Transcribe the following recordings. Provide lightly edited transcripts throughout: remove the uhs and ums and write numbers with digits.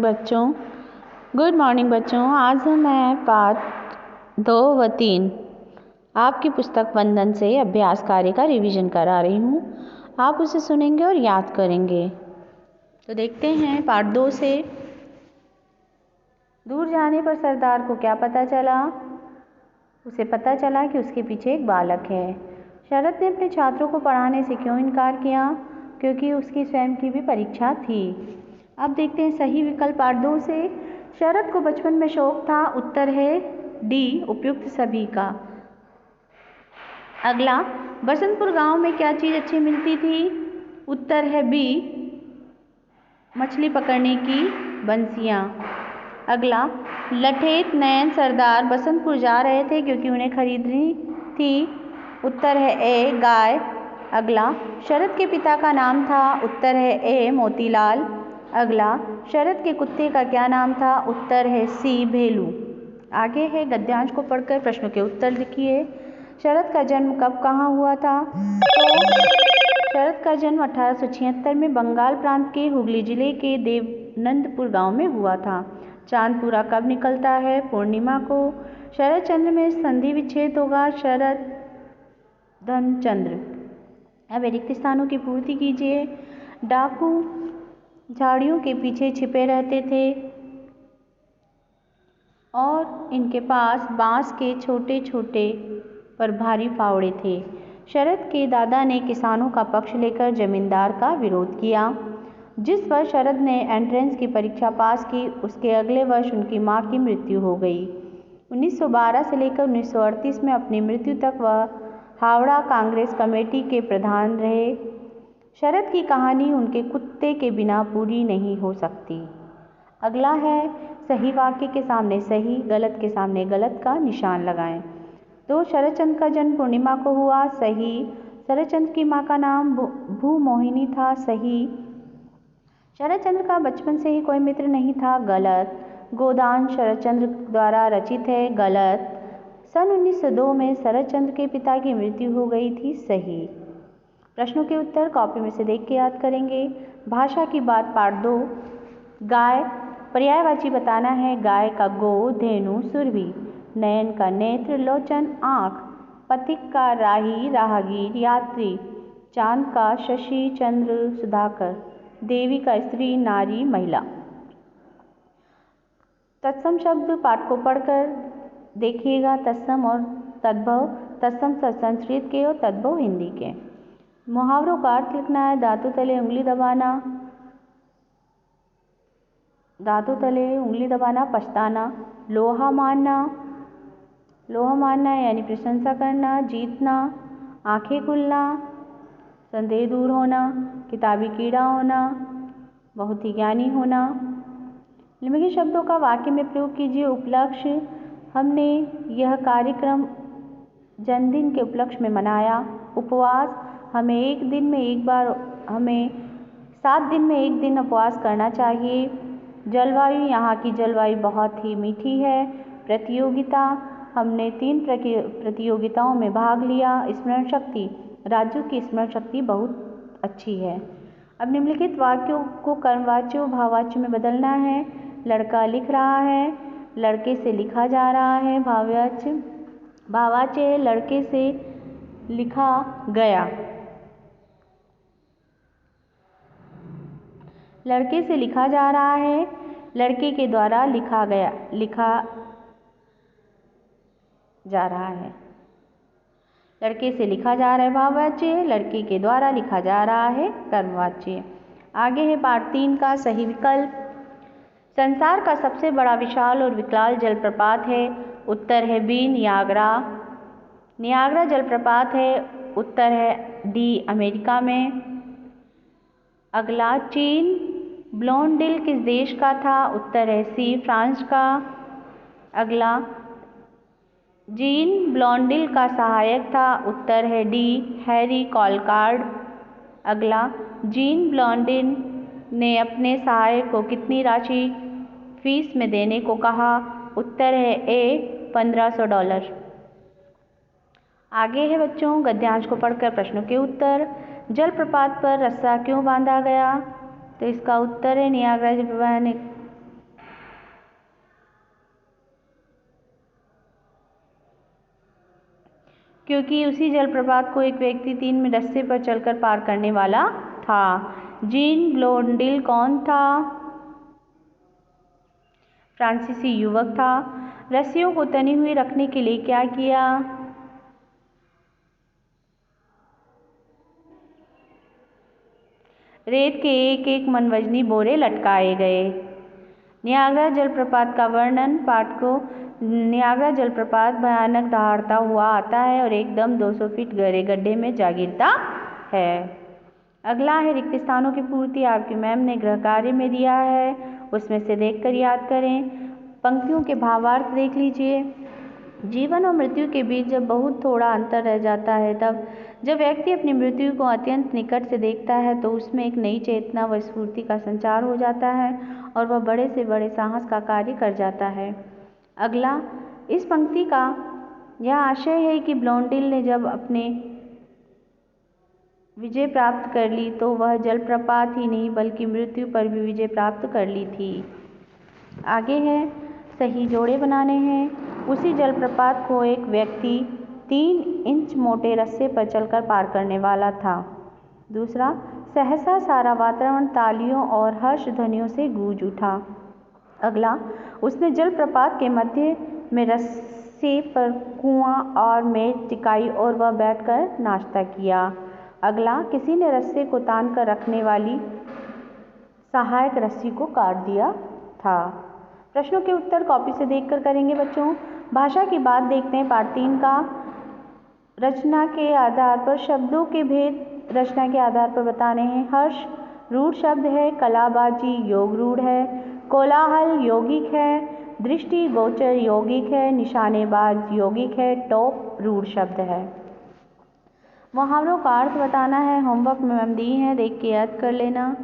बच्चों, good morning बच्चों। आज मैं पाठ 2 व 3 आपकी पुस्तक वंदन से अभ्यास कार्य का रिवीजन करा रही हूँ। आप उसे सुनेंगे और याद करेंगे। तो देखते हैं पाठ 2 से। दूर जाने पर सरदार को क्या पता चला? उसे पता चला कि उसके पीछे एक बालक है। शरद ने अपने छात्रों को पढ़ाने से क्यों इनकार किया? क्योंकि उसकी स्वयं की भी परीक्षा थी। अब देखते हैं सही विकल्प पाठ 2 से। शरद को बचपन में शौक था। उत्तर है डी, उपयुक्त सभी का। अगला, बसंतपुर गांव में क्या चीज़ अच्छी मिलती थी? उत्तर है बी, मछली पकड़ने की बंसियां। अगला, लठेत नयन सरदार बसंतपुर जा रहे थे क्योंकि उन्हें खरीदनी थी। उत्तर है ए, गाय। अगला, शरद के पिता का नाम था। उत्तर है ए, मोतीलाल। अगला, शरद के कुत्ते का क्या नाम था? उत्तर है सी, भेलू। आगे है गद्यांश को पढ़कर प्रश्नों के उत्तर लिखिए। शरद का जन्म कब कहाँ हुआ था? तो शरद का जन्म 1876 में बंगाल प्रांत के हुगली जिले के देवनंदपुर गांव में हुआ था। चांद पूरा कब निकलता है? पूर्णिमा को। शरद चंद्र में संधि विच्छेद होगा। शरद धन चंद्र। अब रिक्त स्थानों की पूर्ति कीजिए। डाकू झाड़ियों के पीछे छिपे रहते थे और इनके पास बांस के छोटे छोटे पर भारी फावड़े थे। शरद के दादा ने किसानों का पक्ष लेकर जमींदार का विरोध किया। जिस वर्ष शरद ने एंट्रेंस की परीक्षा पास की, उसके अगले वर्ष उनकी मां की मृत्यु हो गई। 1912 से लेकर 1938 में अपनी मृत्यु तक वह हावड़ा कांग्रेस कमेटी के प्रधान रहे। शरद की कहानी उनके कुत्ते के बिना पूरी नहीं हो सकती। अगला है सही वाक्य के सामने सही, गलत के सामने गलत का निशान लगाएं। तो शरदचंद्र का जन्म पूर्णिमा को हुआ। सही। शरदचंद्र की मां का नाम भूमोहिनी था। सही। शरदचंद्र का बचपन से ही कोई मित्र नहीं था। गलत। गोदान शरदचंद्र द्वारा रचित है। गलत। सन 1902 में शरदचंद्र के पिता की मृत्यु हो गई थी। सही। प्रश्नों के उत्तर कॉपी में से देख के याद करेंगे। भाषा की बात पाठ 2। गाय पर्यायवाची बताना है। गाय का गो, धेनु, सुरभि। नयन का नेत्र, लोचन, आँख। पथिक का राही, राहगीर, यात्री। चांद का शशि, चंद्र, सुधाकर। देवी का स्त्री, नारी, महिला। तत्सम शब्द पाठ को पढ़कर देखिएगा। तत्सम और तद्भव। तत्सम संस्कृत के और तद्भव हिंदी के। मुहावरों का अर्थ लिखना है। दांतों तले उंगली दबाना, दांतों तले उंगली दबाना पछताना। लोहा मानना, लोहा मानना यानी प्रशंसा करना, जीतना। आंखें खुलना, संदेह दूर होना। किताबी कीड़ा होना, बहुत ही ज्ञानी होना। निम्नलिखित शब्दों का वाक्य में प्रयोग कीजिए। उपलक्ष्य, हमने यह कार्यक्रम जन्मदिन के उपलक्ष्य में मनाया। उपवास, हमें 7 दिन में एक दिन उपवास करना चाहिए। जलवायु, यहाँ की जलवायु बहुत ही मीठी है। प्रतियोगिता, हमने 3 प्रतियोगिताओं में भाग लिया। स्मरण शक्ति, राजू की स्मरण शक्ति बहुत अच्छी है। अब निम्नलिखित वाक्यों को कर्मवाच्य भाववाच्य में बदलना है। लड़का लिख रहा है, लड़के से लिखा जा रहा है। भाववाच्य, भाववाच्य लड़के से लिखा गया, लड़के से लिखा जा रहा है। लड़के के द्वारा लिखा जा रहा है। लड़के से लिखा जा रहा है भाववाच्य, लड़के के द्वारा लिखा जा रहा है कर्मवाच्य। आगे है पाठ 3 का सही विकल्प। संसार का सबसे बड़ा विशाल और विकराल जलप्रपात है। उत्तर है बी, नियाग्रा। नियाग्रा जलप्रपात है। उत्तर है डी, अमेरिका में। अगला, चीन ब्लोंडिल किस देश का था? उत्तर है सी, फ्रांस का। अगला, जीन ब्लोंडिल का सहायक था। उत्तर है डी, हैरी कॉलकार्ड। अगला, जीन ब्लोंडिल ने अपने सहायक को कितनी राशि फीस में देने को कहा? उत्तर है ए, $1500। आगे है बच्चों गद्यांश को पढ़कर प्रश्नों के उत्तर। जलप्रपात पर रस्सा क्यों बांधा गया? तो इसका उत्तर है नियाग्रा जलप्रपात क्योंकि उसी जलप्रपात को एक व्यक्ति 3 रस्से पर चलकर पार करने वाला था। जीन ब्लोंडिल कौन था? फ्रांसीसी युवक था। रस्सियों को तनी हुई रखने के लिए क्या किया? रेत के एक एक मन वजनी बोरे लटकाए गए। नियाग्रा जलप्रपात का वर्णन। पाठ को नियाग्रा जलप्रपात भयानक दहाड़ता हुआ आता है और एकदम 200 फीट गहरे गड्ढे में जा गिरता है। अगला है रिक्त स्थानों की पूर्ति। आपकी मैम ने गृह कार्य में दिया है, उसमें से देखकर याद करें। पंक्तियों के भावार्थ देख लीजिए। जीवन और मृत्यु के बीच जब बहुत थोड़ा अंतर रह जाता है, तब जब व्यक्ति अपनी मृत्यु को अत्यंत निकट से देखता है तो उसमें एक नई चेतना व स्फूर्ति का संचार हो जाता है और वह बड़े से बड़े साहस का कार्य कर जाता है। अगला, इस पंक्ति का यह आशय है कि ब्लोंडिल ने जब अपने विजय प्राप्त कर ली तो वह जलप्रपात ही नहीं बल्कि मृत्यु पर भी विजय प्राप्त कर ली थी। आगे है सही जोड़े बनाने हैं। उसी जलप्रपात को एक व्यक्ति 3 इंच मोटे रस्से पर चलकर पार करने वाला था। दूसरा, सहसा सारा वातावरण तालियों और हर्ष ध्वनियों से गूंज उठा। अगला, उसने जलप्रपात के मध्य में रस्से पर कुआं और मेज टिकाई और वह बैठकर नाश्ता किया। अगला, किसी ने रस्से को तान कर रखने वाली सहायक रस्सी को काट दिया था। प्रश्नों के उत्तर कॉपी से देखकर करेंगे बच्चों। भाषा की बात देखते हैं। पाठ 3 का रचना के आधार पर शब्दों के भेद रचना के आधार पर बताने हैं। हर्ष रूढ़ शब्द है, कलाबाजी योग रूढ़ है, कोलाहल यौगिक है, दृष्टि गोचर यौगिक है, निशानेबाज यौगिक है, टॉप रूढ़ शब्द है। मुहावरों का अर्थ बताना है। होमवर्क में मैम दी हैं, देख के याद कर लेना।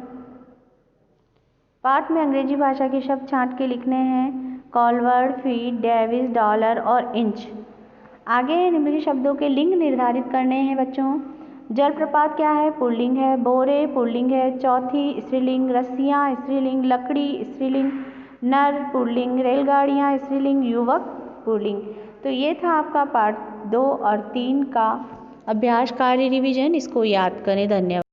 पाठ में अंग्रेजी भाषा के शब्द छांट के लिखने हैं। कॉलवर्ड, फीट, डेविस, डॉलर और इंच। आगे निम्नलिखित शब्दों के लिंग निर्धारित करने हैं बच्चों। जलप्रपात क्या है? पुल्लिंग है। बोरे पुल्लिंग है। चौथी स्त्रीलिंग। रस्सियाँ स्त्रीलिंग। लकड़ी स्त्रीलिंग। नर पुल्लिंग। रेलगाड़ियाँ स्त्रीलिंग। युवक पुल्लिंग। तो ये था आपका पाठ 2 और 3 का अभ्यास कार्य रिवीजन। इसको याद करें। धन्यवाद।